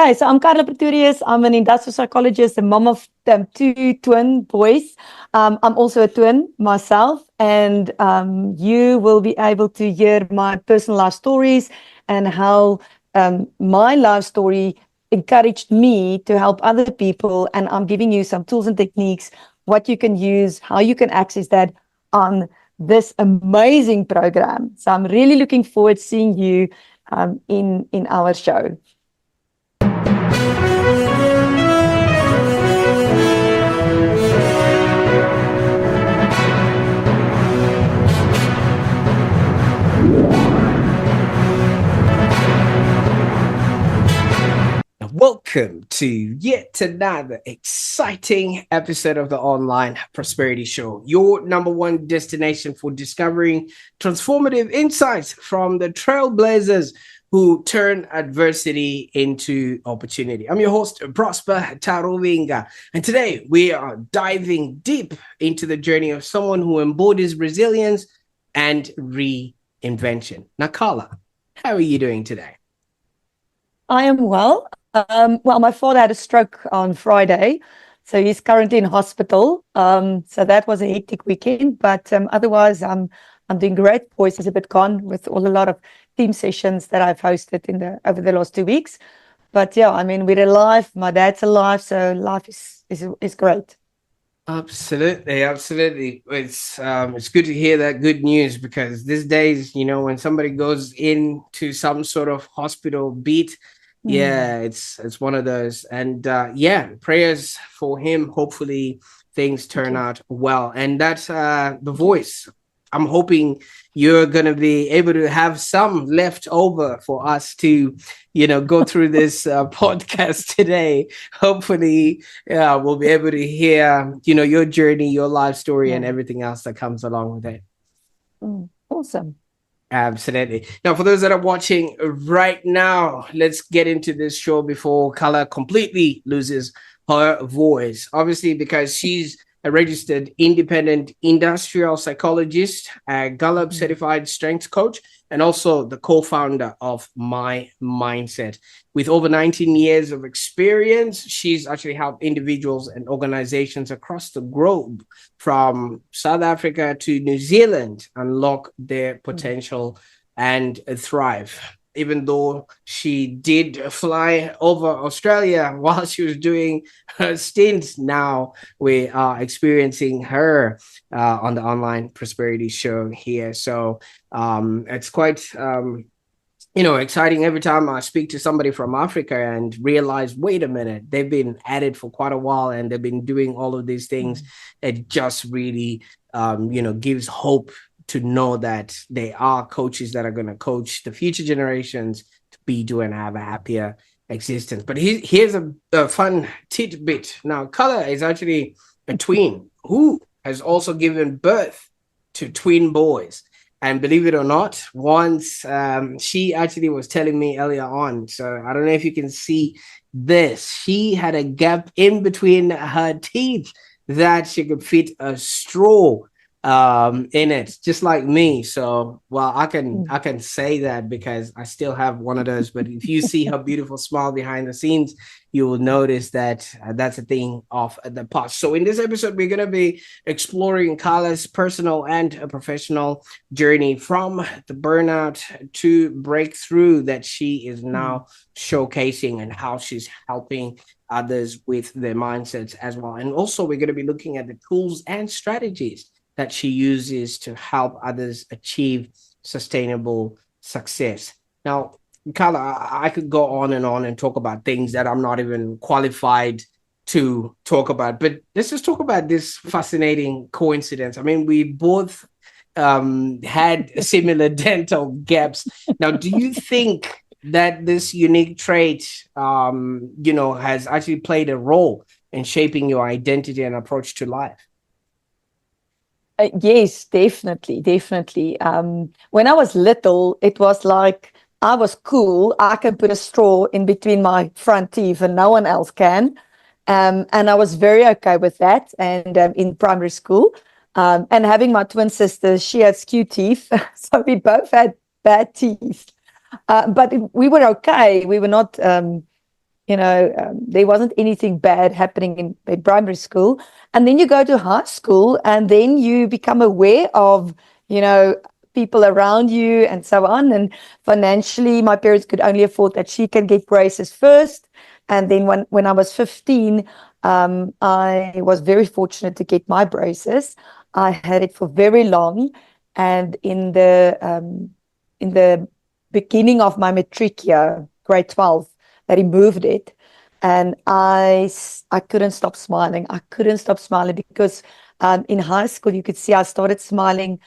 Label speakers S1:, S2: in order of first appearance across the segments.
S1: Okay, so I'm Carla Pretoriusshares. I'm an industrial psychologist, a mom of two twin boys. I'm also a twin myself, and you will be able to hear my personal life stories and how my life story encouraged me to help other people. And I'm giving you some tools and techniques, what you can use, how you can access that on this amazing program. So I'm really looking forward to seeing you in our show.
S2: Welcome to yet another exciting episode of the Online Prosperity Show, your number one destination for discovering transformative insights from the trailblazers who turn adversity into opportunity. I'm your host, Prosper Taruvinga, and today we are diving deep into the journey of someone who embodies resilience and reinvention. Now, Carla, how are you doing today?
S1: I am well. Well, my father had a stroke on Friday, so he's currently in hospital. So that was a hectic weekend, but otherwise I'm doing great. Voice is a bit gone with a lot of team sessions that I've hosted over the last 2 weeks. But yeah, I mean, we're alive. My dad's alive, so life is great.
S2: Absolutely. It's good to hear that good news, because these days, when somebody goes into some sort of hospital beat, it's one of those. And prayers for him. Hopefully things turn out well. And that's the voice. I'm hoping you're going to be able to have some left over for us to, go through this podcast today. Hopefully, we'll be able to hear, your journey, your life story, and everything else that comes along with it.
S1: Awesome.
S2: Absolutely. Now, for those that are watching right now, let's get into this show before Carla completely loses her voice. Obviously, because she's a registered independent industrial psychologist, a Gallup certified strength coach, and also the co-founder of MyMindset. With over 19 years of experience, she's actually helped individuals and organizations across the globe, from South Africa to New Zealand, unlock their potential and thrive. Even though she did fly over Australia while she was doing her stint, now we are experiencing her on the Online Prosperity Show here. So it's quite exciting every time I speak to somebody from Africa and realize, wait a minute, they've been at it for quite a while and they've been doing all of these things. It just really gives hope to know that they are coaches that are going to coach the future generations to be, do, and have a happier existence. But here's a fun tidbit. Now, Carla is actually a twin who has also given birth to twin boys. And believe it or not, once she actually was telling me earlier on, so I don't know if you can see this, she had a gap in between her teeth that she could fit a straw in it, just like me. So I can say that because I still have one of those. But if you see her beautiful smile behind the scenes, you will notice that that's a thing of the past. So in this episode, we're going to be exploring Carla's personal and professional journey, from the burnout to breakthrough that she is now showcasing, and how she's helping others with their mindsets as well. And also, we're going to be looking at the tools and strategies that she uses to help others achieve sustainable success. Now, Carla, I could go on and talk about things that I'm not even qualified to talk about, but let's just talk about this fascinating coincidence. I mean, we both had similar dental gaps. Now, do you think that this unique trait, has actually played a role in shaping your identity and approach to life?
S1: Yes, definitely. When I was little, it was like I was cool. I can put a straw in between my front teeth and no one else can. And I was very okay with that. And in primary school, and having my twin sister, she had skew teeth. So we both had bad teeth. But we were okay. We were not, there wasn't anything bad happening in primary school. And then you go to high school, and then you become aware of, people around you and so on. And financially, my parents could only afford that she can get braces first. And then when I was 15, I was very fortunate to get my braces. I had it for very long. And in the beginning of my matric year, grade 12, they removed it. And I couldn't stop smiling. I couldn't stop smiling because in high school, you could see I started smiling.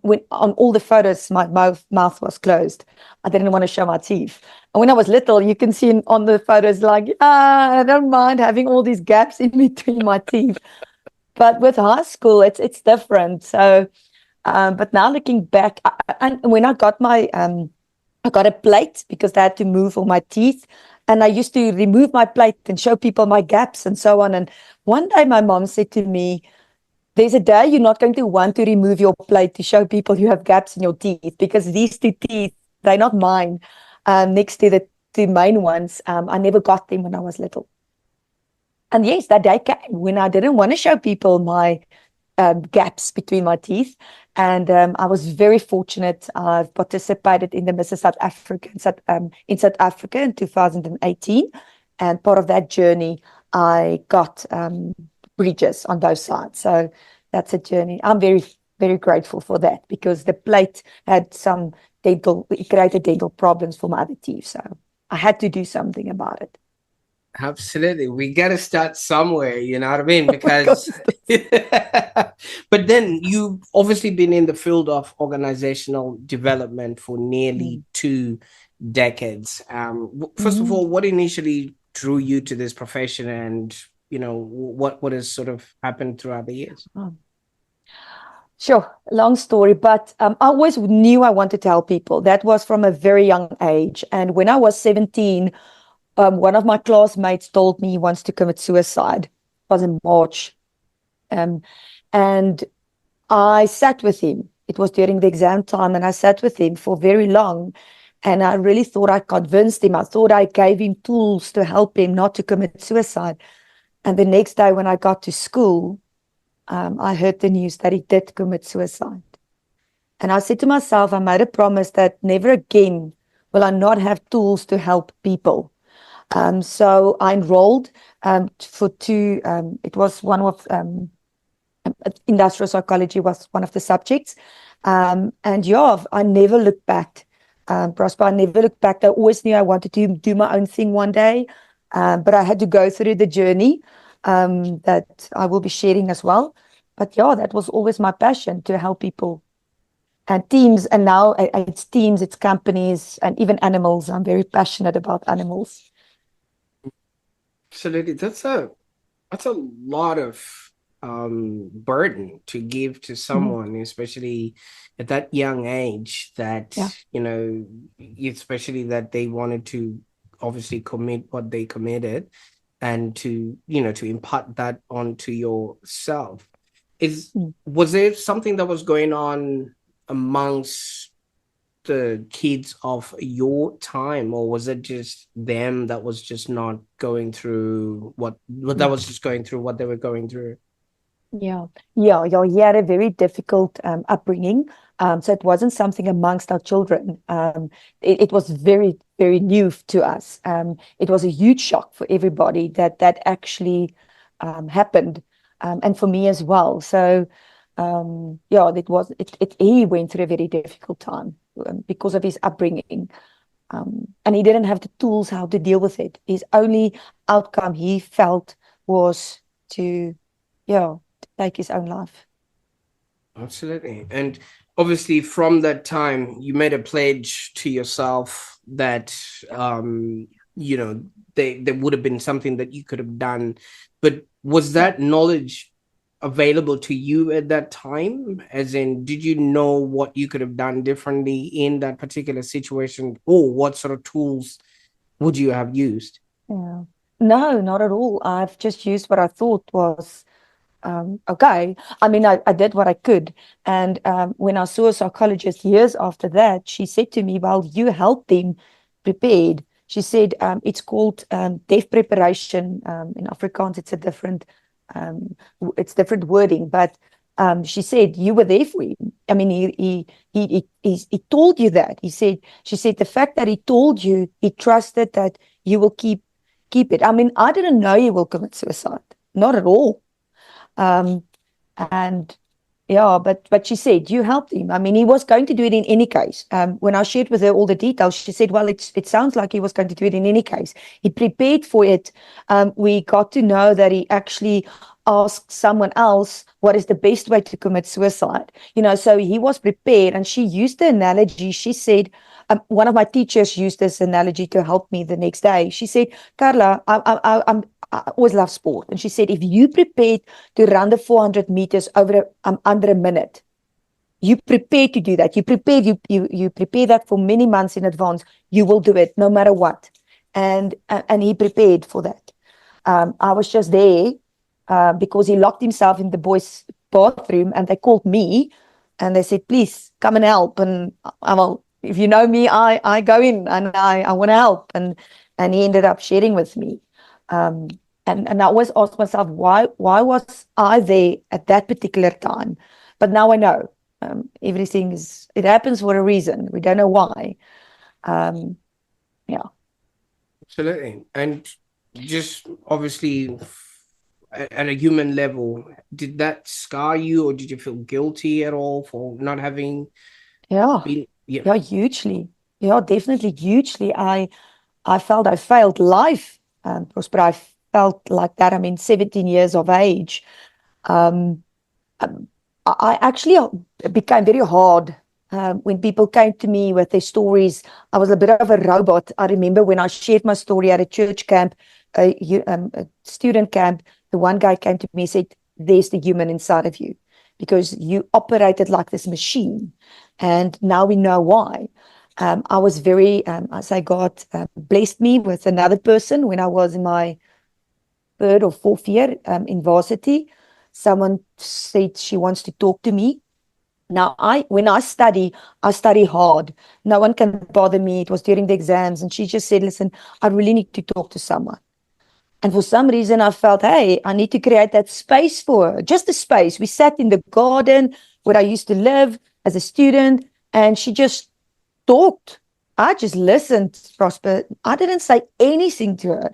S1: When on all the photos, my mouth was closed. I didn't want to show my teeth. And when I was little, you can see on the photos, like, I don't mind having all these gaps in between my teeth. But with high school, it's different. So, but now looking back, and when I got I got a plate because they had to move all my teeth. And I used to remove my plate and show people my gaps and so on. And one day my mom said to me, there's a day you're not going to want to remove your plate to show people you have gaps in your teeth, because these two teeth, they're not mine. Next to the two main ones, I never got them when I was little. And yes, that day came when I didn't want to show people my gaps between my teeth. And I was very fortunate. I've participated in the Mrs. South Africa in South Africa in 2018. And part of that journey, I got bridges on both sides. So that's a journey. I'm very, very grateful for that, because the plate had it created dental problems for my other teeth. So I had to do something about it.
S2: Absolutely. We got to start somewhere, you know what I mean? Because,
S1: Because
S2: but then you've obviously been in the field of organizational development for nearly 2 decades. First of all, what initially drew you to this profession, and, what has sort of happened throughout the years?
S1: Sure, long story, but I always knew I wanted to help people. That was from a very young age. And when I was 17, one of my classmates told me he wants to commit suicide. It was in March. And I sat with him. It was during the exam time, and I sat with him for very long. And I really thought I convinced him. I thought I gave him tools to help him not to commit suicide. And the next day when I got to school, I heard the news that he did commit suicide. And I said to myself, I made a promise that never again will I not have tools to help people. So I enrolled for two, it was one of, industrial psychology was one of the subjects. And yeah, I never looked back. Prosper, I never looked back. I always knew I wanted to do my own thing one day, but I had to go through the journey that I will be sharing as well. But yeah, that was always my passion, to help people and teams. And now it's teams, it's companies, and even animals. I'm very passionate about animals.
S2: Absolutely. That's a lot of burden to give to someone, especially at that young age, that, especially that they wanted to obviously commit what they committed, and to impart that onto yourself. Was there something that was going on amongst the kids of your time, or was it just them that was just not going through what they were going through?
S1: Yeah. He had a very difficult upbringing. So it wasn't something amongst our children. It was very, very new to us. It was a huge shock for everybody that actually happened, and for me as well. So he went through a very difficult time because of his upbringing. And he didn't have the tools how to deal with it. His only outcome, he felt, was to take his own life.
S2: Absolutely. And obviously from that time you made a pledge to yourself that there would have been something that you could have done. But was that knowledge available to you at that time? As in, did you know what you could have done differently in that particular situation, or what sort of tools would you have used?
S1: Yeah. No, not at all. I've just used what I thought was okay. I mean, I did what I could. And when I saw a psychologist years after that, she said to me, well, you helped them prepared. She said it's called death preparation. In Afrikaans, it's a different, it's different wording. But she said you were there for him. I mean, he told you that. She said the fact that he told you, he trusted that you will keep it. I mean, I didn't know he will commit suicide, not at all. And yeah, but she said you helped him. I mean, he was going to do it in any case. When I shared with her all the details, she said, well, it sounds like he was going to do it in any case. He prepared for it. We got to know that he actually asked someone else what is the best way to commit suicide. So he was prepared, and she used the analogy. She said, one of my teachers used this analogy to help me the next day. She said, Carla, I always love sport. And she said, if you prepared to run the 400 meters under a minute, you prepare to do that. You prepare that for many months in advance. You will do it no matter what. And he prepared for that. I was just there because he locked himself in the boys' bathroom, and they called me and they said, please come and help. And I will, if you know me, I go in and I want to help. And he ended up sharing with me. And I always ask myself, why was I there at that particular time? But now I know. It happens for a reason. We don't know why. Yeah.
S2: Absolutely. And just obviously at a human level, did that scar you, or did you feel guilty at all for not having been?
S1: Yeah, hugely. Yeah, definitely hugely. I felt I failed life, Prosper. I felt like that. I mean, 17 years of age. I actually became very hard when people came to me with their stories. I was a bit of a robot. I remember when I shared my story at a church camp, a student camp, the one guy came to me and said, there's the human inside of you, because you operated like this machine. And now we know why. I was very, I say God blessed me with another person when I was in my third or fourth year in varsity. Someone said she wants to talk to me. Now, when I study hard. No one can bother me. It was during the exams, and she just said, listen, I really need to talk to someone. And for some reason, I felt, hey, I need to create that space for her, just a space. We sat in the garden where I used to live as a student, and she just talked. I just listened, Prosper. I didn't say anything to her.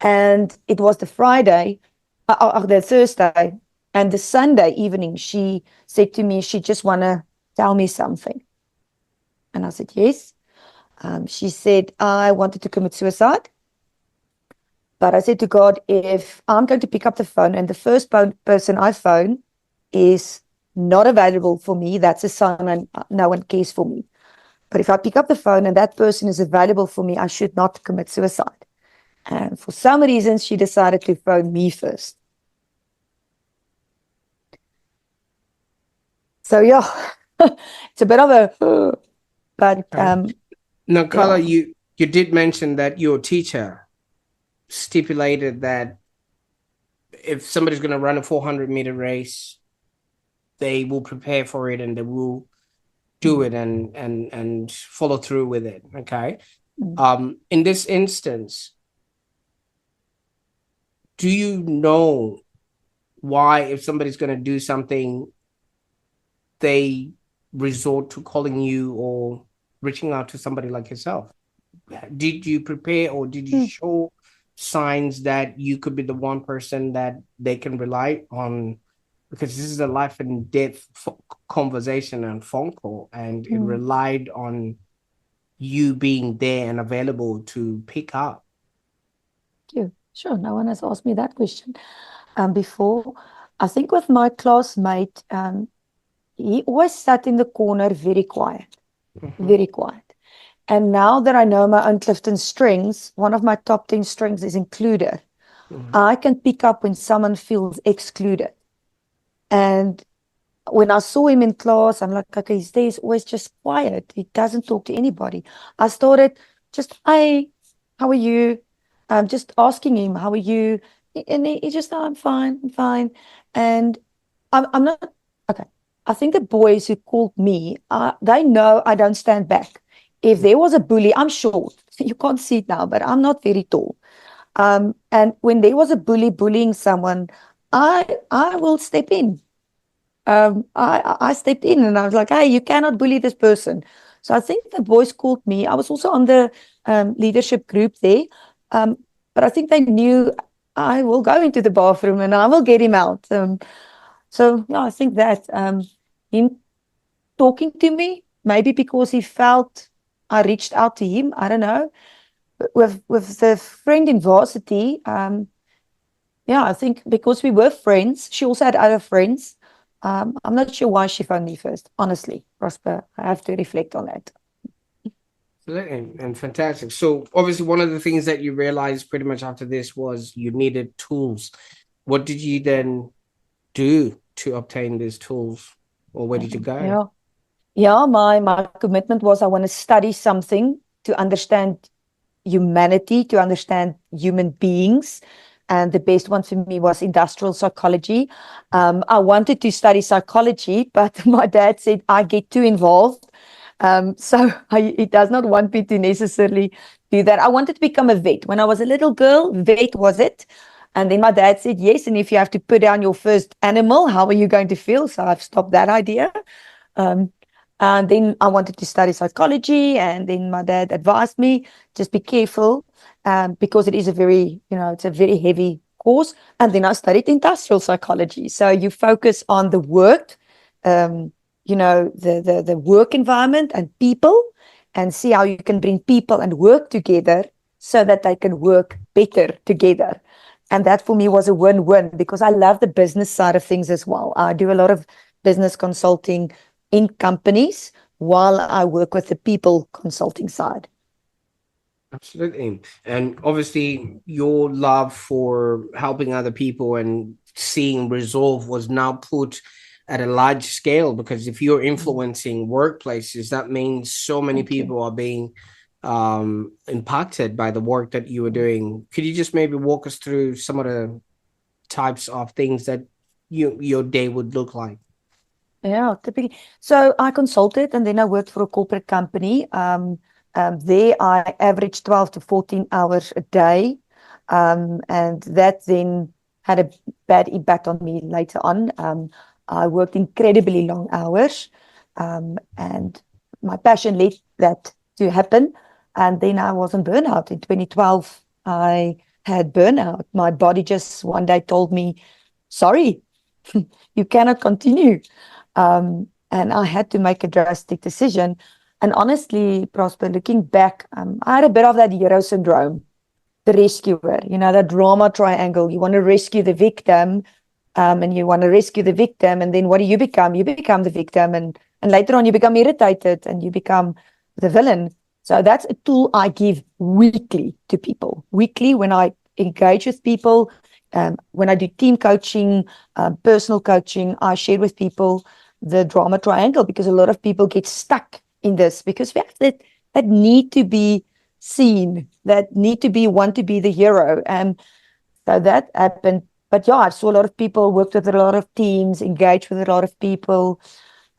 S1: And it was the Friday, the Thursday, and the Sunday evening, she said to me, she just want to tell me something. And I said, yes. She said, I wanted to commit suicide. But I said to God, if I'm going to pick up the phone and the first person I phone is not available for me, that's a sign and no one cares for me. But if I pick up the phone and that person is available for me, I should not commit suicide. And for some reason, she decided to phone me first. So yeah, it's a bit of a, but
S2: now, Carla, you did mention that your teacher stipulated that if somebody's going to run a 400-meter race, they will prepare for it and they will do it and follow through with it. Okay. In this instance, do you know why, if somebody's going to do something, they resort to calling you or reaching out to somebody like yourself? Did you prepare, or did you show signs that you could be the one person that they can rely on? Because this is a life and death conversation and phone call, and it relied on you being there and available to pick up.
S1: Thank you. Sure, no one has asked me that question before. I think with my classmate, he always sat in the corner very quiet, very quiet. And now that I know my own Clifton strengths, one of my top 10 strengths is included. I can pick up when someone feels excluded. And when I saw him in class, I'm like, okay, he's there, he's always just quiet. He doesn't talk to anybody. I started just, hey, how are you? Just asking him, how are you? And he just, oh, I'm fine. And I'm not, okay. I think the boys who called me, they know I don't stand back. If there was a bully, I'm short. you can't see it now, but I'm not very tall. And when there was a bully bullying someone, I will step in. I stepped in and I was like, hey, you cannot bully this person. So I think the boys called me. I was also on the leadership group there. Um, but I think they knew I will go into the bathroom and I will get him out. So yeah, I think that him talking to me, maybe because he felt I reached out to him. I don't know. With the friend in varsity, yeah, I think because we were friends, she also had other friends. I'm not sure why she found me first, honestly, Prosper. I have to reflect on that.
S2: And fantastic. So obviously one of the things that you realized pretty much after this was you needed tools. What did you then do to obtain these tools, or where did you go?
S1: Yeah. Yeah, my commitment was I want to study something to understand humanity, to understand human beings. And the best one for me was industrial psychology. I wanted to study psychology, but my dad said I get too involved. So he does not want me to necessarily do that. I wanted to become a vet. When I was a little girl, vet was it. And then my dad said, yes, and if you have to put down your first animal, how are you going to feel? So I've stopped that idea. Um, and then I wanted to study psychology, and then my dad advised me, just be careful, because it is a very, it's a very heavy course. And then I studied industrial psychology. So you focus on the work, the work environment and people, and see how you can bring people and work together so that they can work better together. And that for me was a win-win because I love the business side of things as well. I do a lot of business consulting in companies while I work with the people consulting side.
S2: Absolutely. And obviously your love for helping other people and seeing resolve was now put at a large scale, because if you're influencing workplaces, that means so many people are being impacted by the work that you were doing. Could you just maybe walk us through some of the types of things that your day would look like?
S1: Yeah, typically. So I consulted and then I worked for a corporate company. There I averaged 12 to 14 hours a day. And that then had a bad impact on me later on. I worked incredibly long hours. And my passion led that to happen. And then I was on burnout. In 2012, I had burnout. My body just one day told me, sorry, you cannot continue. And I had to make a drastic decision. And honestly, Prosper, looking back, I had a bit of that hero syndrome, the rescuer, that drama triangle. You want to rescue the victim, and you want to rescue the victim. And then what do you become? You become the victim. And later on, you become irritated and you become the villain. So that's a tool I give weekly to people. Weekly, when I engage with people, when I do team coaching, personal coaching, I share with people the drama triangle, because a lot of people get stuck in this because we have that need to be seen, that need to want to be the hero. And so that happened. But yeah, I saw a lot of people, worked with a lot of teams, engaged with a lot of people.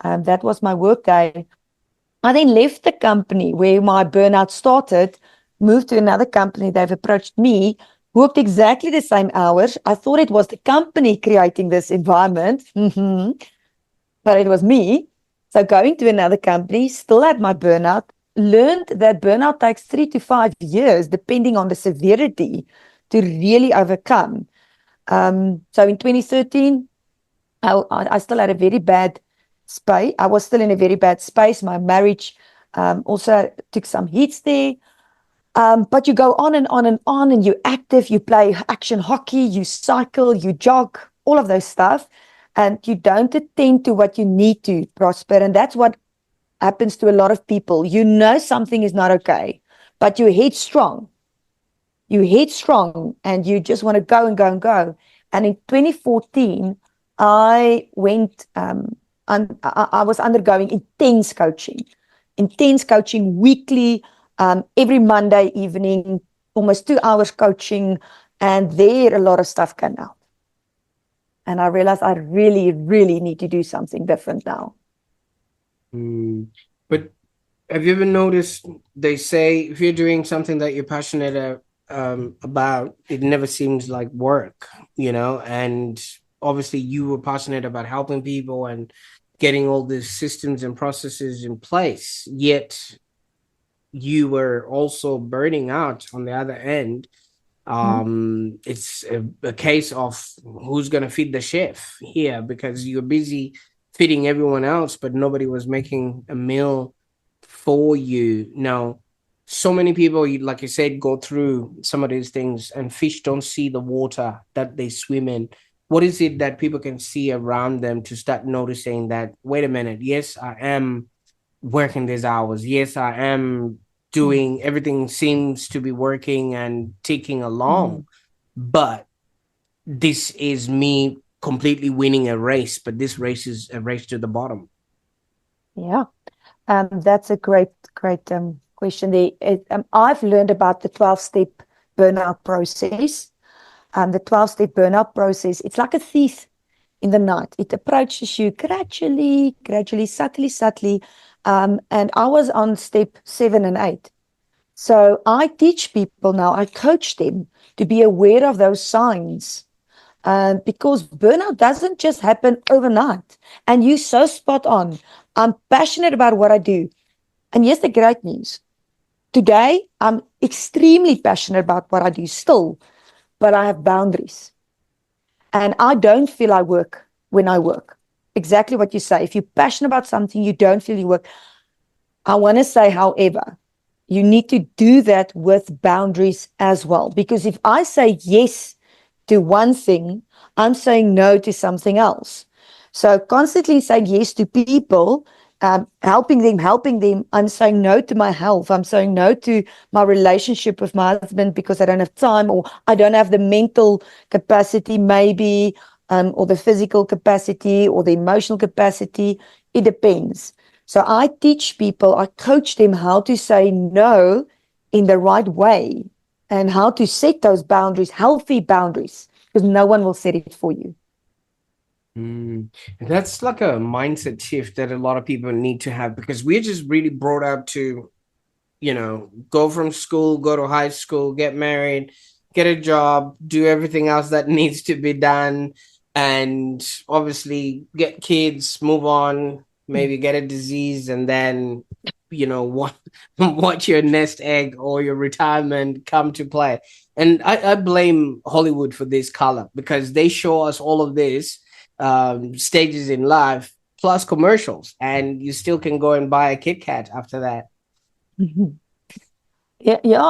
S1: That was my work day. I then left the company where my burnout started, moved to another company. They've approached me, worked exactly the same hours. I thought it was the company creating this environment. But it was me. So going to another company, still had my burnout, learned that burnout takes 3 to 5 years, depending on the severity, to really overcome. So in 2013, I still had a very bad space. I was still in a very bad space. My marriage also took some hits there. But you go on and on and on, and you're active, you play action hockey, you cycle, you jog, all of those stuff, and you don't attend to what you need to prosper. And that's what happens to a lot of people. You know something is not okay, but you're headstrong. You headstrong, and you just want to go and go and go. And in 2014, I went, I was undergoing intense coaching weekly, every Monday evening, almost 2 hours coaching. And there a lot of stuff came out. And I realized I really, really need to do something different now.
S2: But Have you ever noticed they say if you're doing something that you're passionate about, it never seems like work, And obviously, you were passionate about helping people and getting all these systems and processes in place, yet you were also burning out on the other end.
S1: Mm.
S2: It's a case of who's going to feed the chef here, because you're busy feeding everyone else, but nobody was making a meal for you. Now, so many people, like you said, go through some of these things, and fish don't see the water that they swim in. What is it that people can see around them to start noticing that, wait a minute, yes, I am working these hours. Yes, I am
S1: Mm.
S2: doing everything, seems to be working and ticking along,
S1: Mm.
S2: but this is me completely winning a race, but this race is a race to the bottom.
S1: Yeah. That's a great question there. I've learned about the 12-step burnout process. The 12-step burnout process, it's like a thief in the night. It approaches you gradually, subtly. And I was on step 7 and 8. So I teach people now, I coach them to be aware of those signs. Because burnout doesn't just happen overnight. And you're so spot on. I'm passionate about what I do. And here's the great news. Today, I'm extremely passionate about what I do still, but I have boundaries. And I don't feel I work when I work. Exactly what you say. If you're passionate about something, you don't feel you work. I want to say, however, you need to do that with boundaries as well. Because if I say yes to one thing, I'm saying no to something else. So constantly saying yes to people, helping them. I'm saying no to my health. I'm saying no to my relationship with my husband because I don't have time, or I don't have the mental capacity, maybe, or the physical capacity, or the emotional capacity. It depends. So I teach people, I coach them how to say no in the right way and how to set those boundaries, healthy boundaries, because no one will set it for you.
S2: Mm. That's like a mindset shift that a lot of people need to have, because we're just really brought up to, go from school, go to high school, get married, get a job, do everything else that needs to be done, and obviously get kids, move on, maybe get a disease, and then, what watch your nest egg or your retirement come to play. And I blame Hollywood for this, color, because they show us all of this stages in life plus commercials, and you still can go and buy a Kit Kat after that.
S1: Yeah,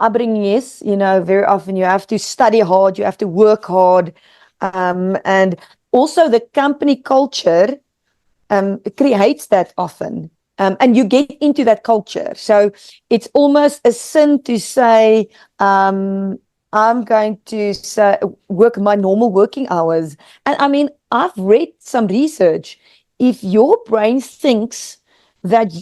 S1: I bring yes. Very often you have to study hard, you have to work hard, and also the company culture creates that often, and you get into that culture. So it's almost a sin to say, I'm going to work my normal working hours. And I mean, I've read some research. If your brain thinks that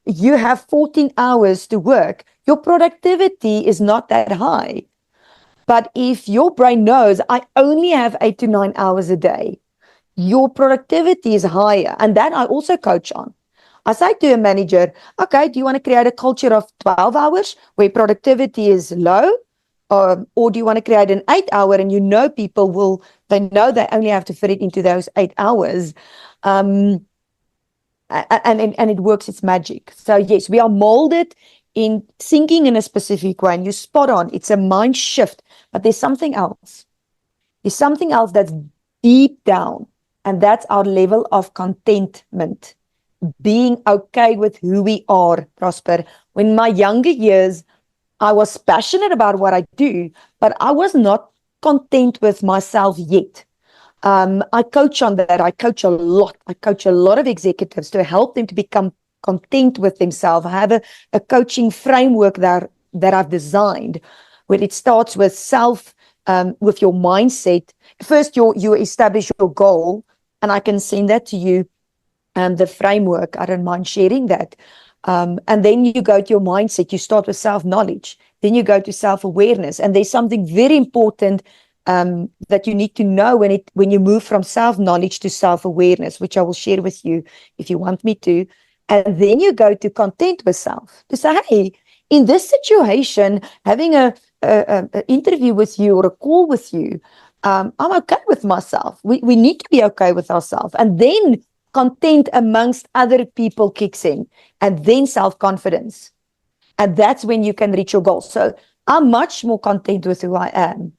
S1: you have 14 hours to work, your productivity is not that high. But if your brain knows I only have 8 to 9 hours a day, your productivity is higher. And that I also coach on. I say to a manager, okay, do you want to create a culture of 12 hours where productivity is low? Or do you want to create an 8 hour and people they know they only have to fit it into those 8 hours? Um, and it works its magic. So yes, we are molded in thinking in a specific way, and you're spot on. It's a mind shift, but there's something else. There's something else that's deep down, and that's our level of contentment, being okay with who we are, Prosper. When my younger years, I was passionate about what I do, but I was not content with myself yet. I coach on that. I coach a lot. I coach a lot of executives to help them to become content with themselves. I have a coaching framework that I've designed, where it starts with with your mindset. First, you establish your goal, and I can send that to you. The framework, I don't mind sharing that. And then you go to your mindset. You start with self-knowledge. Then you go to self-awareness. And there's something very important that you need to know when you move from self-knowledge to self-awareness, which I will share with you if you want me to. And then you go to content with self to say, hey, in this situation, having a interview with you or a call with you, I'm okay with myself. We need to be okay with ourselves. And then content amongst other people kicks in, and then self-confidence. And that's when you can reach your goals. So I'm much more content with who I am.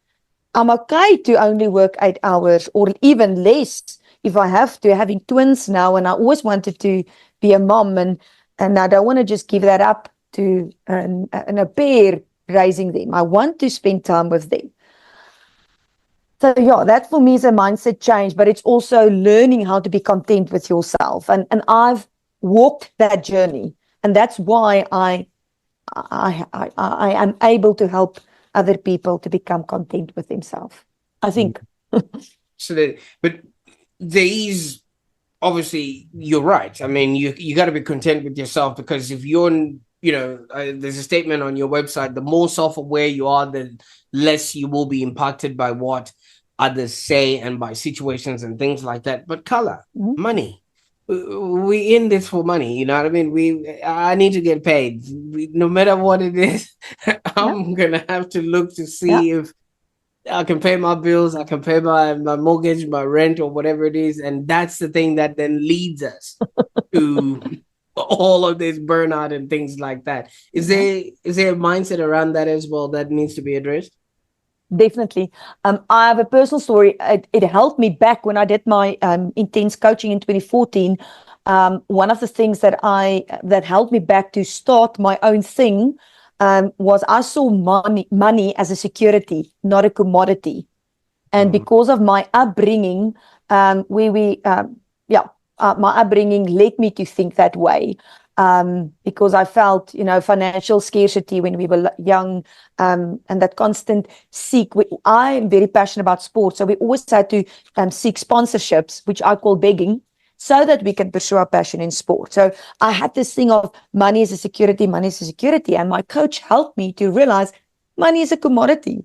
S1: I'm okay to only work 8 hours or even less if I have to. Having twins now, and I always wanted to be a mom, and I don't want to just give that up to a pair raising them. I want to spend time with them. So yeah, that for me is a mindset change, but it's also learning how to be content with yourself. And I've walked that journey, and that's why I am able to help other people to become content with themselves, I think.
S2: So that, but there is, obviously, you're right. I mean, you got to be content with yourself, because if you're, there's a statement on your website: the more self-aware you are, the less you will be impacted by what others say and by situations and things like that. But Carla, money. We in this for money, you know what I mean? I need to get paid. No matter what it is, I'm gonna have to look to see if I can pay my bills, I can pay my mortgage, my rent, or whatever it is. And that's the thing that then leads us to all of this burnout and things like that. Is there a mindset around that as well that needs to be addressed?
S1: Definitely. I have a personal story. It helped me back when I did my intense coaching in 2014. One of the things that helped me back to start my own thing was I saw money as a security, not a commodity. And because of my upbringing, my upbringing led me to think that way. Because I felt, financial scarcity when we were young, and that constant seek. I'm very passionate about sports, so we always had to seek sponsorships, which I call begging, so that we can pursue our passion in sport. So I had this thing of money is a security, and my coach helped me to realize money is a commodity.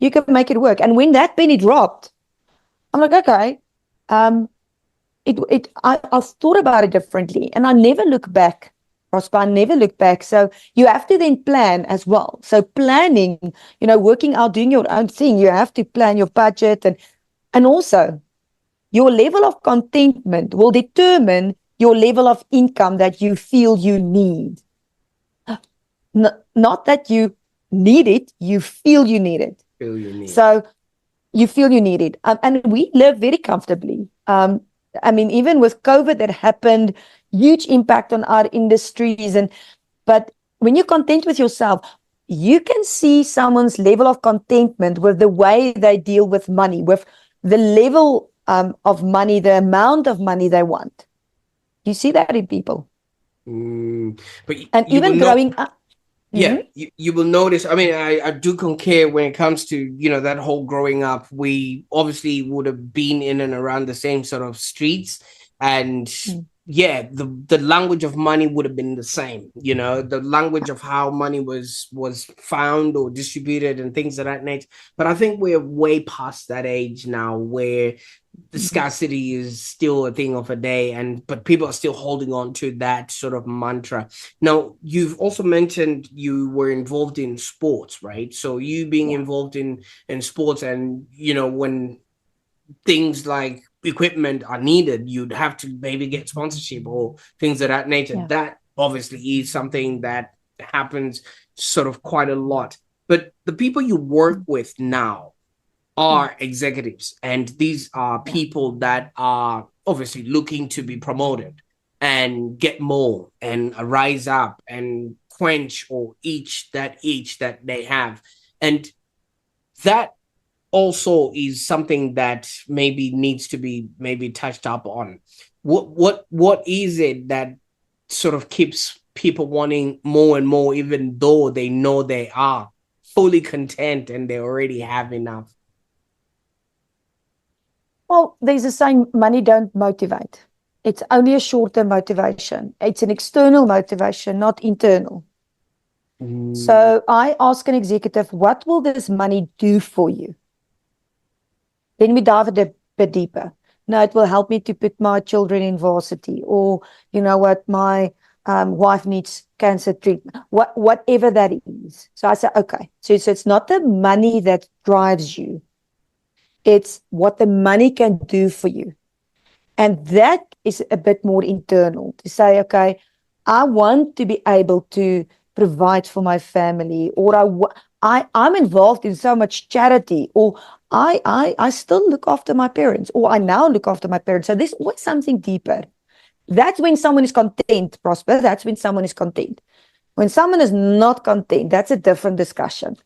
S1: You can make it work. And when that penny dropped, I'm like, okay, I thought about it differently, and I never look back, Prosper. I never look back. So you have to then plan as well. So planning, working out, doing your own thing, you have to plan your budget, and also your level of contentment will determine your level of income that you feel you need. Not that you need it, you feel you need it. So you feel you need it. And we live very comfortably. Even with COVID that happened, huge impact on our industries. But when you're content with yourself, you can see someone's level of contentment with the way they deal with money, with the level of money, the amount of money they want. You see that in people.
S2: But
S1: and even growing up.
S2: Yeah, you will notice. I mean, I do concur when it comes to, that whole growing up. We obviously would have been in and around the same sort of streets. And the language of money would have been the same. The language of how money was found or distributed and things of that nature. But I think we're way past that age now where the scarcity is still a thing of a day, but people are still holding on to that sort of mantra. Now, you've also mentioned you were involved in sports, right? So you being involved in sports, and when things like equipment are needed, you'd have to maybe get sponsorship or things of that nature. That obviously is something that happens sort of quite a lot. But the people you work with now are executives, and these are people that are obviously looking to be promoted and get more and rise up and quench or itch that they have. And that also is something that maybe needs to be touched up on. What is it that sort of keeps people wanting more and more, even though they know they are fully content and they already have enough?
S1: Well, there's a saying, money don't motivate. It's only a short-term motivation. It's an external motivation, not internal. So I ask an executive, what will this money do for you? Then we dive a bit deeper. no, it will help me to put my children in varsity, or you know what, my wife needs cancer treatment, whatever that is. So I said, okay, so it's not the money that drives you, it's what the money can do for you. And that is a bit more internal, to say, okay, I want to be able to provide for my family, or I'm involved in so much charity, or I still look after my parents, or I now look after my parents. So there's always something deeper. That's when someone is content, Prosper. That's when someone is content. When someone is not content, that's a different discussion.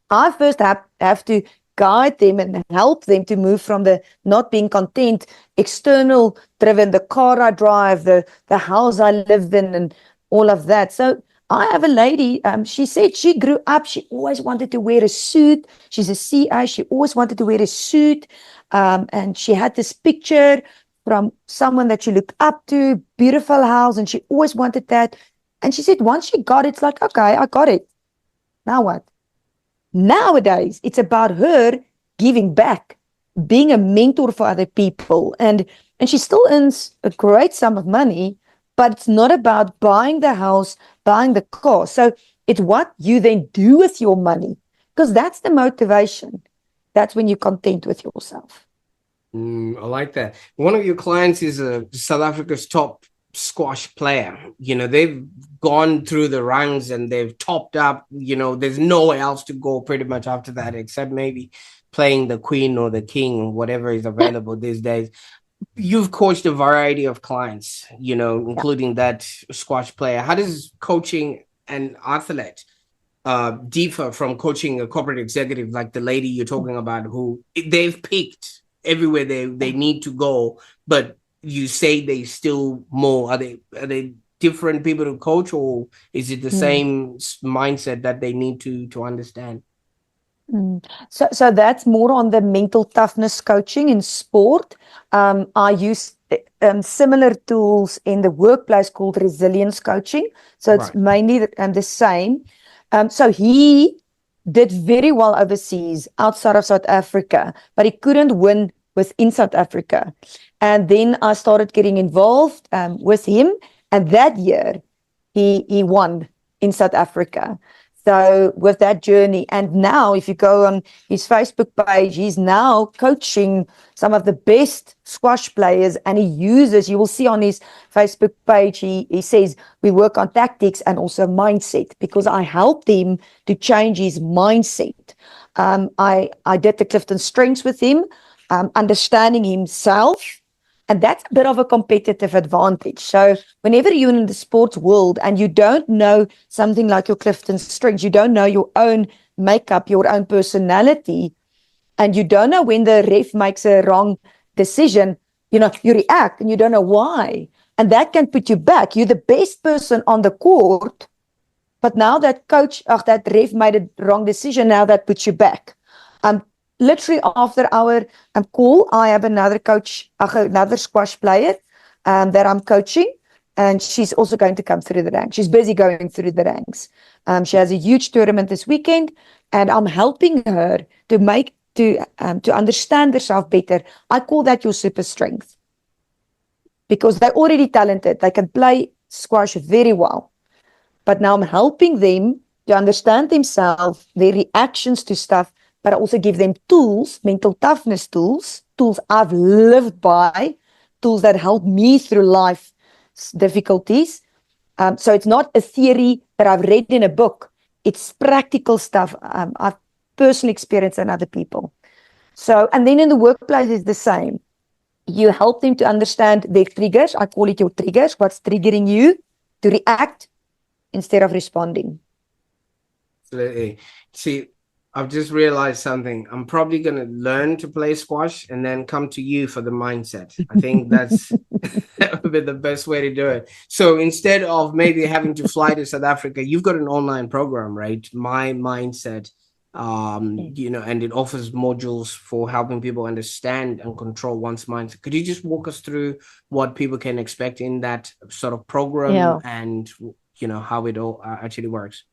S1: I first have to guide them and help them to move from the not being content, external driven, the car I drive, the house I live in, and all of that. So I have a lady, she said she grew up, she always wanted to wear a suit. She's a CA, she always wanted to wear a suit. And she had this picture from someone that she looked up to, beautiful house, and she always wanted that. And she said, once she got it, it's like, okay, I got it. Now what? Nowadays, it's about her giving back, being a mentor for other people. And she still earns a great sum of money, but it's not about buying the house, buying the car. So it's what you then do with your money, because that's the motivation. That's when you're content with yourself.
S2: I like that. One of your clients is South Africa's top squash player. You know, they've gone through the ranks and they've topped up. You know, there's nowhere else to go pretty much after that, except maybe playing the queen or the king, whatever is available these days. You've coached a variety of clients, you know, including that squash player. How does coaching an athlete differ from coaching a corporate executive like the lady you're talking about, who they've peaked everywhere they need to go, but you say they still more? Are they different people to coach, or is it the same mindset that they need to understand?
S1: So that's more on the mental toughness coaching in sport. I use similar tools in the workplace called resilience coaching. So it's mainly the same. So he did very well overseas, outside of South Africa, but he couldn't win within South Africa. And then I started getting involved with him, and that year he won in South Africa. So with that journey, and now if you go on his Facebook page, he's now coaching some of the best squash players, and you will see on his Facebook page, he says, we work on tactics and also mindset, because I helped him to change his mindset. I did the Clifton Strengths with him, understanding himself. And that's a bit of a competitive advantage. So whenever you're in the sports world and you don't know something like your Clifton Strengths, you don't know your own makeup, your own personality, and you don't know when the ref makes a wrong decision, you react and you don't know why. And that can put you back. You're the best person on the court, but now that that ref made a wrong decision, now that puts you back. Literally after our call, I have another squash player that I'm coaching, and she's also going to come through the ranks. She's busy going through the ranks. She has a huge tournament this weekend, and I'm helping her to understand herself better. I call that your super strength, because they're already talented. They can play squash very well. But now I'm helping them to understand themselves, their reactions to stuff, but I also give them tools, mental toughness tools I've lived by, tools that help me through life's difficulties. So it's not a theory that I've read in a book. It's practical stuff I've personally experienced in other people. So, and then in the workplace is the same. You help them to understand their triggers. I call it your triggers. What's triggering you to react instead of responding.
S2: Absolutely. See, I've just realized something. I'm probably going to learn to play squash and then come to you for the mindset. I think that would be the best way to do it. So instead of maybe having to fly to South Africa, you've got an online program, right? MyMindset, and it offers modules for helping people understand and control one's mindset. Could you just walk us through what people can expect in that sort of program and, how it all actually works?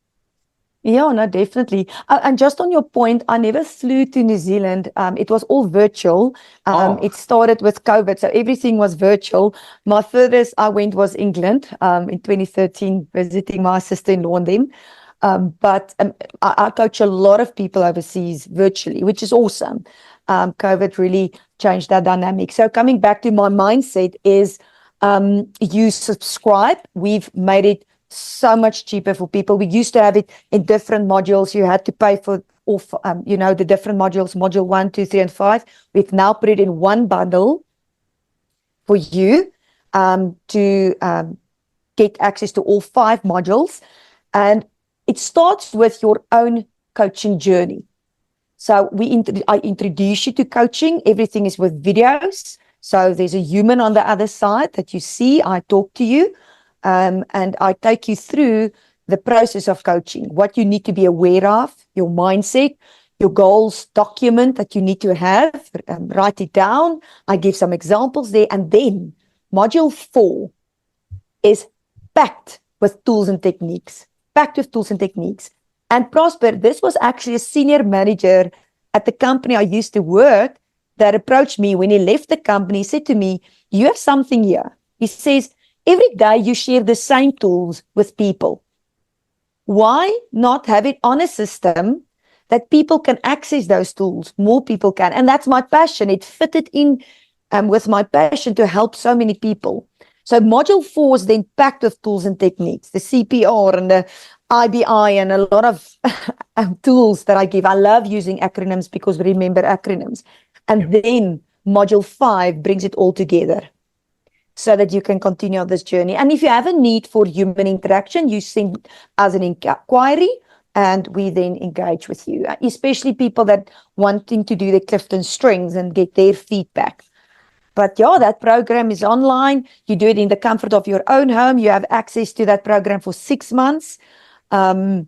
S1: Yeah, no, definitely. And just on your point, I never flew to New Zealand. It was all virtual.
S2: Oh,
S1: It started with COVID, so everything was virtual. My furthest I went was England in 2013, visiting my sister-in-law and them. But I coach a lot of people overseas virtually, which is awesome. COVID really changed that dynamic. So coming back to my mindset is you subscribe. We've made it so much cheaper for people. We used to have it in different modules. You had to pay for all, the different modules, module 1, 2, 3, and 5. We've now put it in one bundle for you to get access to all 5 modules. And it starts with your own coaching journey. So I introduce you to coaching. Everything is with videos. So there's a human on the other side that you see. I talk to you, and I take you through the process of coaching, what you need to be aware of, your mindset, your goals document that you need to have, write it down. I give some examples there. And then module 4 is packed with tools and techniques, And Prosper, this was actually a senior manager at the company I used to work that approached me when he left the company. He said to me, you have something here. He says, every day you share the same tools with people. Why not have it on a system that people can access those tools? More people can. And that's my passion. It fitted in with my passion to help so many people. So module 4 is then packed with tools and techniques, the CPR and the IBI and a lot of tools that I give. I love using acronyms because we remember acronyms. And then module 5 brings it all together so that you can continue on this journey. And if you have a need for human interaction, you send us an inquiry and we then engage with you, especially people that wanting to do the Clifton Strings and get their feedback. But yeah, that program is online. You do it in the comfort of your own home. You have access to that program for 6 months. And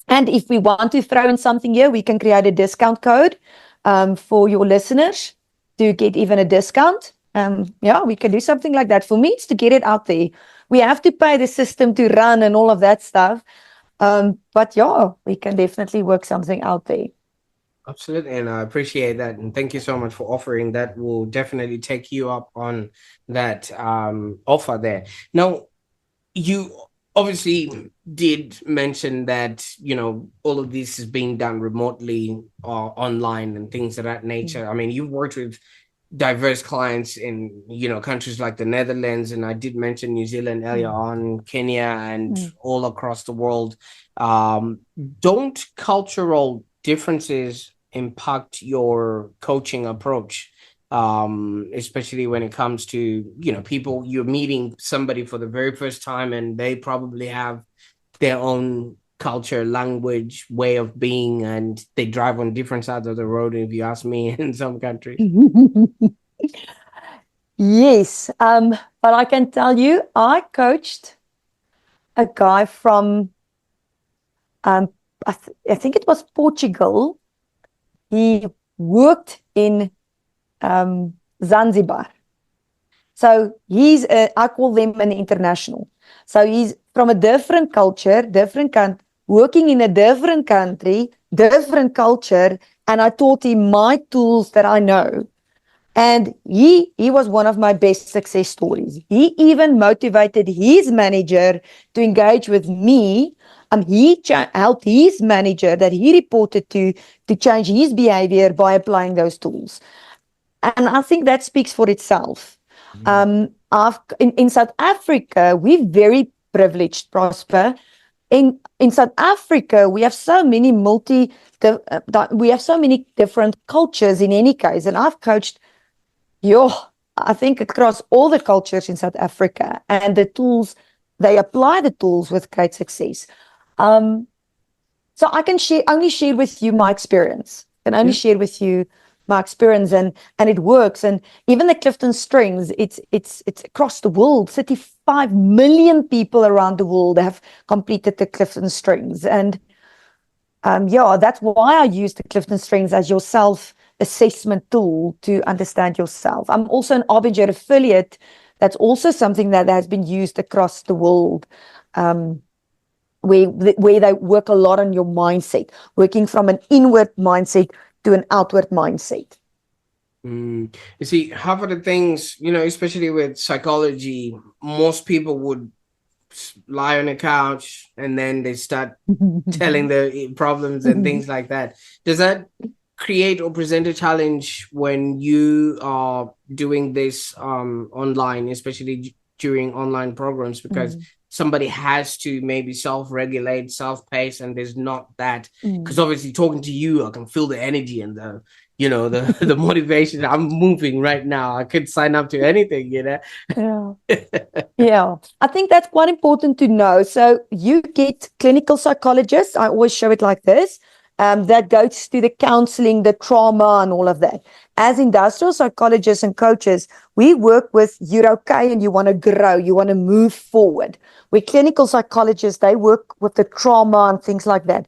S1: if we want to throw in something here, we can create a discount code for your listeners to get even a discount. Yeah, we can do something like that. For me, it's to get it out there. We have to pay the system to run and all of that stuff. But yeah, we can definitely work something out there.
S2: absolutely. And I appreciate that. And thank you so much for offering that. We'll definitely take you up on that offer there. Now, you obviously did mention that, all of this is being done remotely or online and things of that nature. I mean, you've worked with diverse clients in, countries like the Netherlands, and I did mention New Zealand earlier on, Kenya, and all across the world. Don't cultural differences impact your coaching approach? Especially when it comes to, people, you're meeting somebody for the very first time and they probably have their own culture, language, way of being, and they drive on different sides of the road, if you ask me, in some countries.
S1: Yes, but I can tell you, I coached a guy from, I think it was Portugal. He worked in Zanzibar. So I call them an international. So he's from a different culture, different country, working in a different country, different culture. And I taught him my tools that I know. And he was one of my best success stories. He even motivated his manager to engage with me. He helped his manager that he reported to change his behavior by applying those tools. And I think that speaks for itself. In South Africa, we're very privileged, Prosper. In South Africa, we have so many different cultures in any case. And I've coached, I think across all the cultures in South Africa, and they apply the tools with great success. So I can only share with you my experience. Share with you my experience, and it works. And even the Clifton Strings, it's across the world. 35 million people around the world have completed the Clifton Strings. And that's why I use the Clifton Strings as your self-assessment tool to understand yourself. I'm also an Avenger affiliate. That's also something that has been used across the world. where they work a lot on your mindset, working from an inward mindset to an outward mindset.
S2: You see, half of the things, especially with psychology, most people would lie on a couch and then they start telling their problems and things like that. Does that create or present a challenge when you are doing this online, especially during online programs, because somebody has to maybe self-regulate, self-pace, and there's not that, because obviously talking to you, I can feel the energy and the the motivation. I'm moving right now. I could sign up to anything.
S1: Yeah. Yeah, I think that's quite important to know. So you get clinical psychologists, I always show it like this, that goes to the counseling, the trauma and all of that. As industrial psychologists and coaches, we work with you're okay and you want to grow, you want to move forward. With clinical psychologists, they work with the trauma and things like that.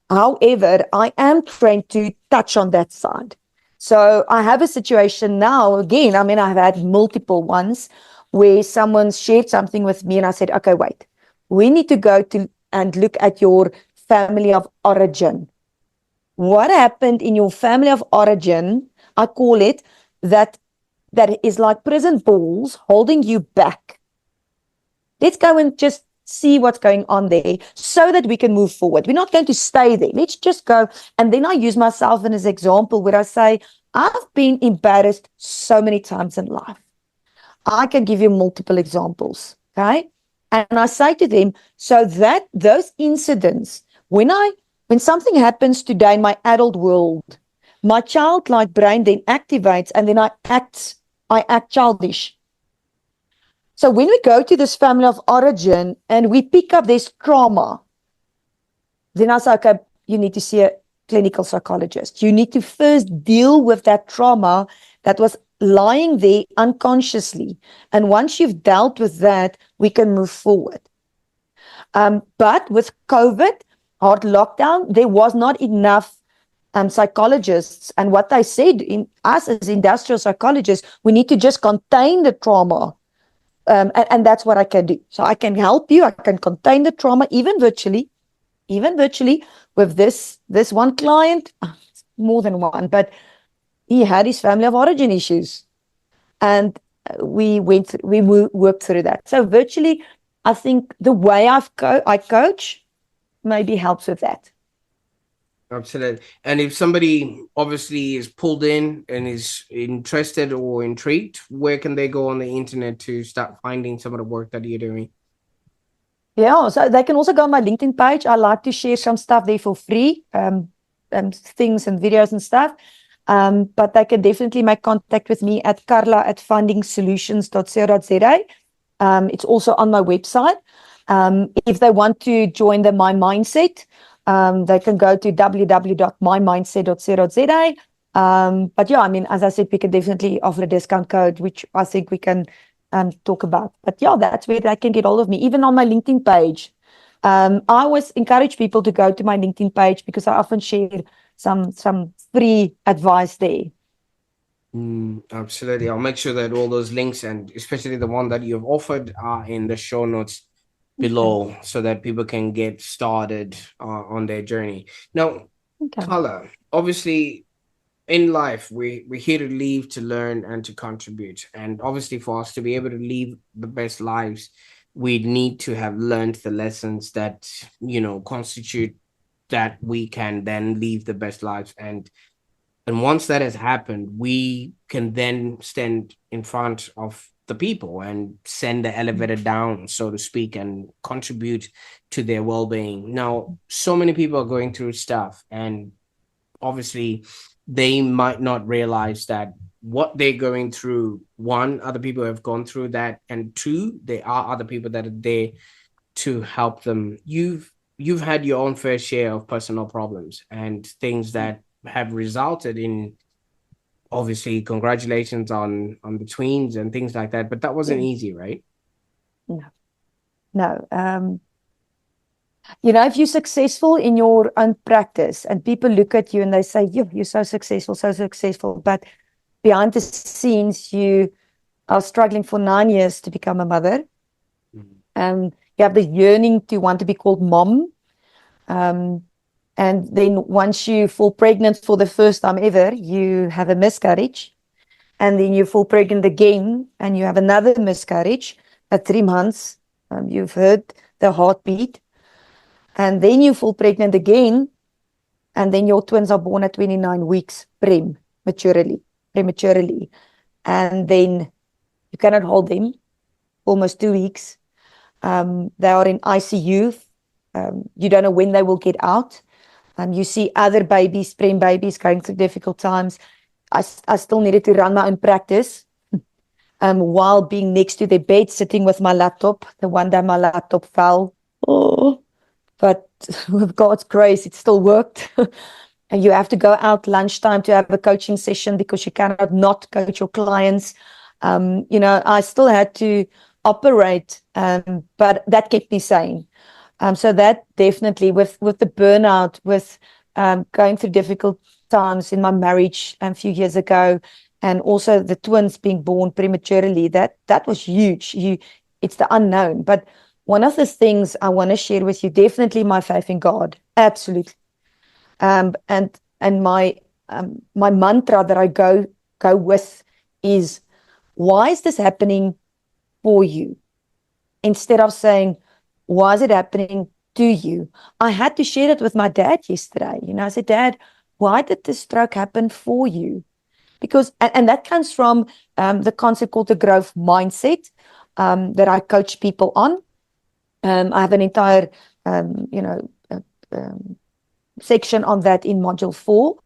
S1: However, I am trained to touch on that side. So I have a situation now, again, I mean, I've had multiple ones where someone shared something with me and I said, okay, wait, we need to go to and look at your family of origin. What happened in your family of origin? I call it that is like prison balls holding you back. Let's go and just see what's going on there so that we can move forward. We're not going to stay there. Let's just go. And then I use myself as an example where I say, I've been embarrassed so many times in life. I can give you multiple examples. Okay. And I say to them, so that those incidents, when something happens today in my adult world, my childlike brain then activates and then I act childish. So when we go to this family of origin and we pick up this trauma, then I say, okay, you need to see a clinical psychologist. You need to first deal with that trauma that was lying there unconsciously. And once you've dealt with that, we can move forward. But with COVID, hard lockdown, there was not enough psychologists. And what they said in us as industrial psychologists, we need to just contain the trauma. And that's what I can do. So I can help you. I can contain the trauma, even virtually with this one client, more than one, but he had his family of origin issues. And we worked through that. So virtually, I think the way I coach maybe helps with that.
S2: Absolutely. And if somebody obviously is pulled in and is interested or intrigued, where can they go on the internet to start finding some of the work that you're doing?
S1: Yeah, so they can also go on my LinkedIn page. I like to share some stuff there for free, things and videos and stuff. But they can definitely make contact with me at carla@findingsolutions.co.za. It's also on my website. If they want to join the MyMindset, they can go to www.mymindset.co.za. But yeah, I mean, as I said, we can definitely offer a discount code, which I think we can talk about. But yeah, that's where they can get hold of me, even on my LinkedIn page. I always encourage people to go to my LinkedIn page because I often share some free advice there.
S2: Absolutely. I'll make sure that all those links, and especially the one that you've offered, are in the show notes below, so that people can get started on their journey. Now, Carla, obviously in life, we're here to live, to learn, and to contribute. And obviously for us to be able to live the best lives, we need to have learned the lessons that, constitute that we can then live the best lives. And once that has happened, we can then stand in front of the people and send the elevator down, so to speak, and contribute to their well-being. Now, so many people are going through stuff, and obviously they might not realize that what they're going through, one, other people have gone through that, and two, there are other people that are there to help them. You've had your own fair share of personal problems and things that have resulted in, obviously, congratulations on the tweens and things like that, but that wasn't easy, right?
S1: No. If you're successful in your own practice and people look at you and they say, you're so successful, but behind the scenes, you are struggling for 9 years to become a mother. you have the yearning to want to be called mom. And then once you fall pregnant for the first time ever, you have a miscarriage. And then you fall pregnant again and you have another miscarriage at 3 months. You've heard the heartbeat. And then you fall pregnant again. And then your twins are born at 29 weeks prematurely. And then you cannot hold them almost 2 weeks. They are in ICU. You don't know when they will get out. You see other babies, prem babies, going through difficult times. I still needed to run my own practice while being next to the bed, sitting with my laptop. The one day my laptop fell. Oh, but with God's grace, it still worked. And you have to go out lunchtime to have a coaching session because you cannot not coach your clients. I still had to operate, but that kept me sane. So that definitely with the burnout, with going through difficult times in my marriage a few years ago, and also the twins being born prematurely, that was huge. It's the unknown. But one of the things I want to share with you, definitely my faith in God, absolutely. And my mantra that I go with is, why is this happening for you? Instead of saying, why is it happening to you? I had to share it with my dad yesterday. I said, Dad, why did this stroke happen for you? Because, and that comes from the concept called the growth mindset that I coach people on. I have an entire, section on that in module 4.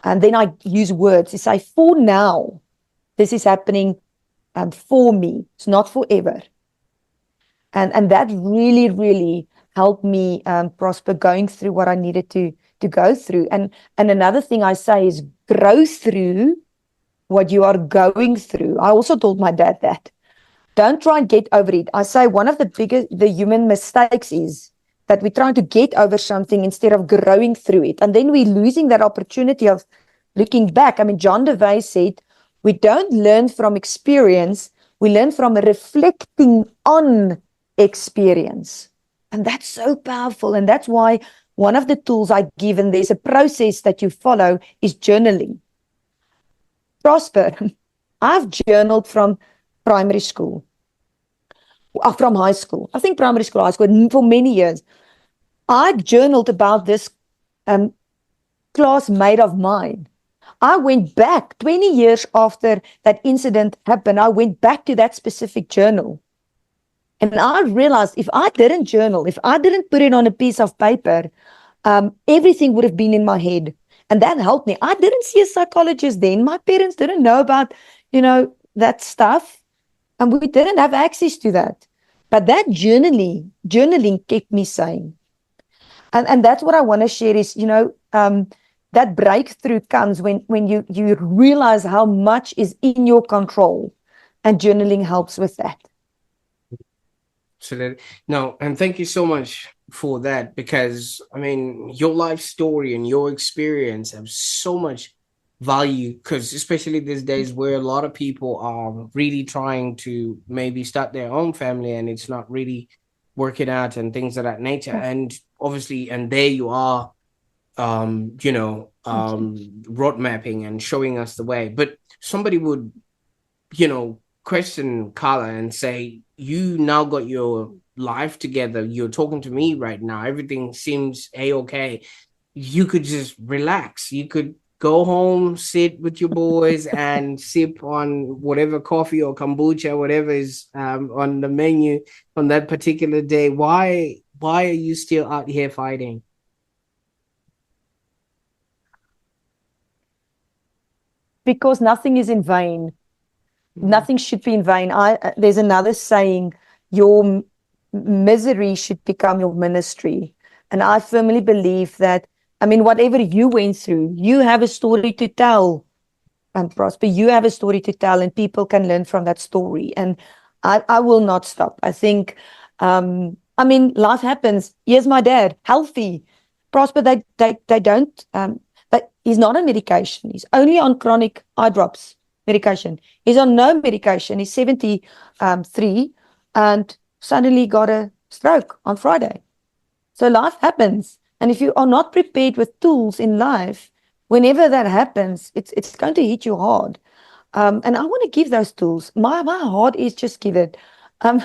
S1: And then I use words to say, for now, this is happening for me. It's not forever. And that really, really helped me prosper going through what I needed to go through. And another thing I say is grow through what you are going through. I also told my dad that. Don't try and get over it. I say one of the human mistakes is that we're trying to get over something instead of growing through it. And then we're losing that opportunity of looking back. I mean, John DeVay said, we don't learn from experience, we learn from reflecting on experience. And that's so powerful. And that's why one of the tools I give, and there's a process that you follow, is journaling. Prosper, I've journaled from primary school, from high school. I think primary school, high school, for many years. I journaled about this classmate of mine. I went back 20 years after that incident happened. I went back to that specific journal. And I realized if I didn't journal, if I didn't put it on a piece of paper, everything would have been in my head. And that helped me. I didn't see a psychologist then. My parents didn't know about, that stuff. And we didn't have access to that. But that journaling kept me sane. And that's what I want to share is, that breakthrough comes when you realize how much is in your control. And journaling helps with that.
S2: So no, and thank you so much for that, because I mean, your life story and your experience have so much value, because especially these days where a lot of people are really trying to maybe start their own family and it's not really working out and things of that nature. And obviously, and there you are, road mapping and showing us the way. But somebody would, question Carla and say, you now got your life together. You're talking to me right now. Everything seems A-okay. You could just relax. You could go home, sit with your boys and sip on whatever coffee or kombucha, whatever is on the menu on that particular day. Why are you still out here fighting?
S1: Because nothing is in vain. Nothing should be in vain. There's another saying, your misery should become your ministry. And I firmly believe that, whatever you went through, you have a story to tell. And Prosper, you have a story to tell, and people can learn from that story. And I will not stop. I think, life happens. Here's my dad, healthy. Prosper, they don't, but he's not on medication. He's only on chronic eye drops medication. He's on no medication. He's 73 and suddenly got a stroke on Friday. So life happens. And if you are not prepared with tools in life, whenever that happens, it's going to hit you hard. And I want to give those tools. My heart is just give it. Um,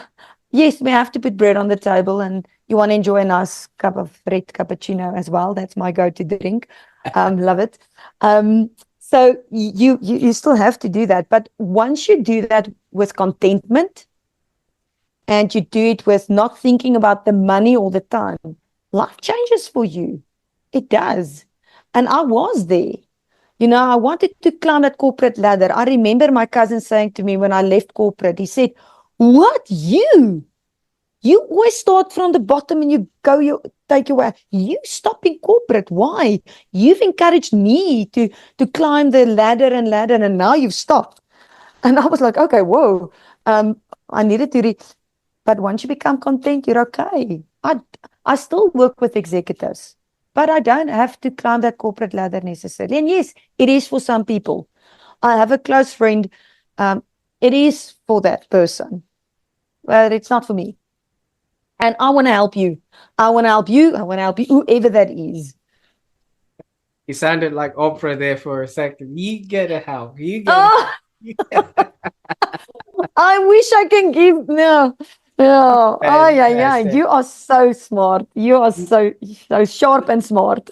S1: yes, we have to put bread on the table, and you want to enjoy a nice cup of red cappuccino as well. That's my go-to drink. Love it. So you still have to do that. But once you do that with contentment, and you do it with not thinking about the money all the time, life changes for you. It does. And I was there. You know, I wanted to climb that corporate ladder. I remember my cousin saying to me when I left corporate, he said, "What, you? You always start from the bottom and you take your way. You stop in corporate. Why? You've encouraged me to climb the ladder and now you've stopped." And I was like, okay, whoa. I needed to but once you become content, you're okay. I still work with executives, but I don't have to climb that corporate ladder necessarily. And yes, it is for some people. I have a close friend. It is for that person, but it's not for me. And I want to help you. I want to help you. I want to help you, whoever that is.
S2: You sounded like Oprah there for a second. You gotta help. You gotta help.
S1: I wish I can give no. No. Oh, yeah.
S2: Fantastic.
S1: You are so smart. You are so sharp and smart.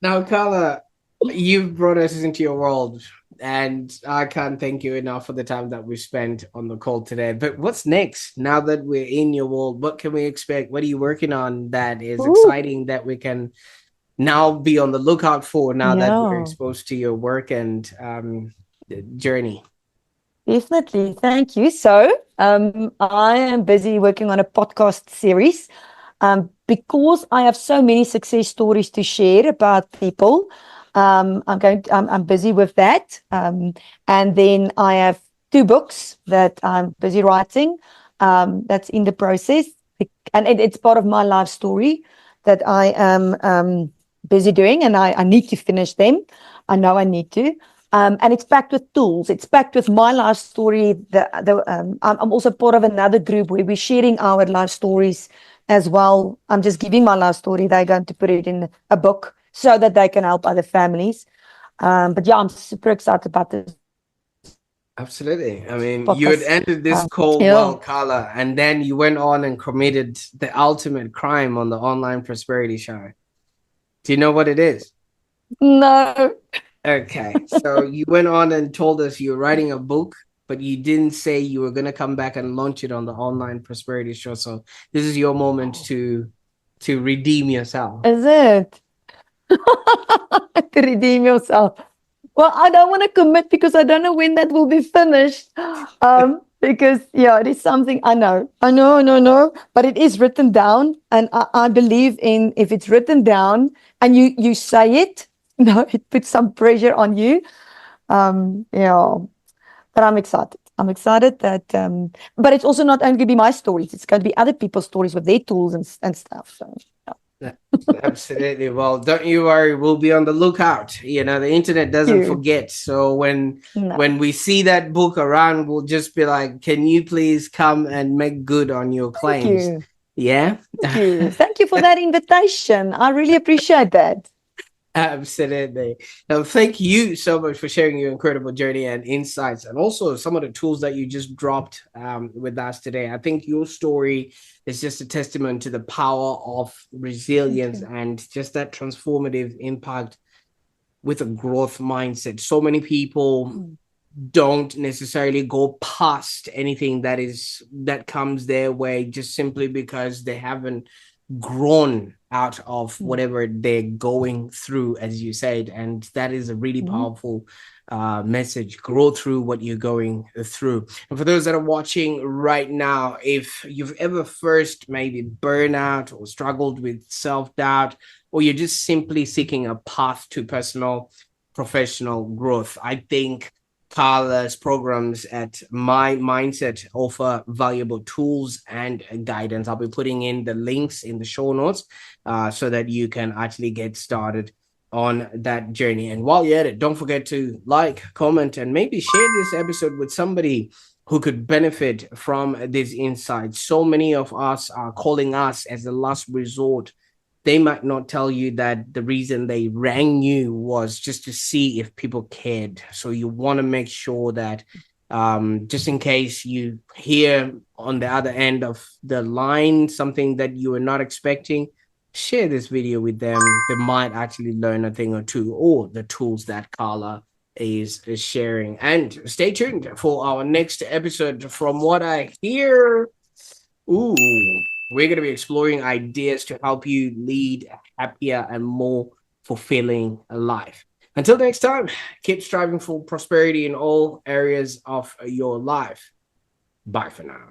S2: Now, Carla, you've brought us into your world, and I can't thank you enough for the time that we spent on the call today. But what's next? Now that we're in your world, what can we expect? What are you working on that is exciting that we can now be on the lookout for now that we're exposed to your work and journey?
S1: Definitely. Thank you. So I am busy working on a podcast series because I have so many success stories to share about people. I'm busy with that. And then I have 2 books that I'm busy writing. That's in the process. And it's part of my life story that I am busy doing, and I need to finish them. I know I need to. And it's packed with tools. It's packed with my life story. I'm also part of another group where we're sharing our life stories as well. I'm just giving my life story. They're going to put it in a book so that they can help other families. But yeah, I'm super excited about this.
S2: Absolutely. I mean, you had ended this call well, Carla, and then you went on and committed the ultimate crime on the Online Prosperity Show. Do you know what it is?
S1: No.
S2: Okay, so you went on and told us you were writing a book, but you didn't say you were going to come back and launch it on the Online Prosperity Show. So this is your moment to redeem yourself.
S1: Is it? To redeem yourself. Well, I don't want to commit because I don't know when that will be finished. Because it is something I know, but it is written down, and I believe in if it's written down and you say it, it puts some pressure on you. But I'm excited. I'm excited that, but it's also not only going to be my stories. It's going to be other people's stories with their tools and stuff. So,
S2: Absolutely. Well, don't you worry. We'll be on the lookout. You know, the internet doesn't forget. So when we see that book around, we'll just be like, can you please come and make good on your claims?
S1: Thank you.
S2: Yeah.
S1: Thank you. Thank you for that invitation. I really appreciate that.
S2: Absolutely. Now, thank you so much for sharing your incredible journey and insights, and also some of the tools that you just dropped with us today. I think your story is just a testament to the power of resilience and just that transformative impact with a growth mindset. So many people don't necessarily go past anything that comes their way just simply because they haven't grown out of whatever they're going through, as you said. And that is a really powerful message. Grow through what you're going through. And for those that are watching right now, if you've ever first maybe burnout or struggled with self-doubt, or you're just simply seeking a path to personal professional growth, I think Carla's programs at MyMindset offer valuable tools and guidance. I'll be putting in the links in the show notes so that you can actually get started on that journey. And while you're at it, don't forget to like, comment, and maybe share this episode with somebody who could benefit from these insights. So many of us are calling us as a last resort. They might not tell you that the reason they rang you was just to see if people cared. So you want to make sure that just in case you hear on the other end of the line something that you were not expecting, share this video with them. They might actually learn a thing or two, or the tools that Carla is sharing. And stay tuned for our next episode. From what I hear, ooh, we're going to be exploring ideas to help you lead a happier and more fulfilling life. Until next time, keep striving for prosperity in all areas of your life. Bye for now.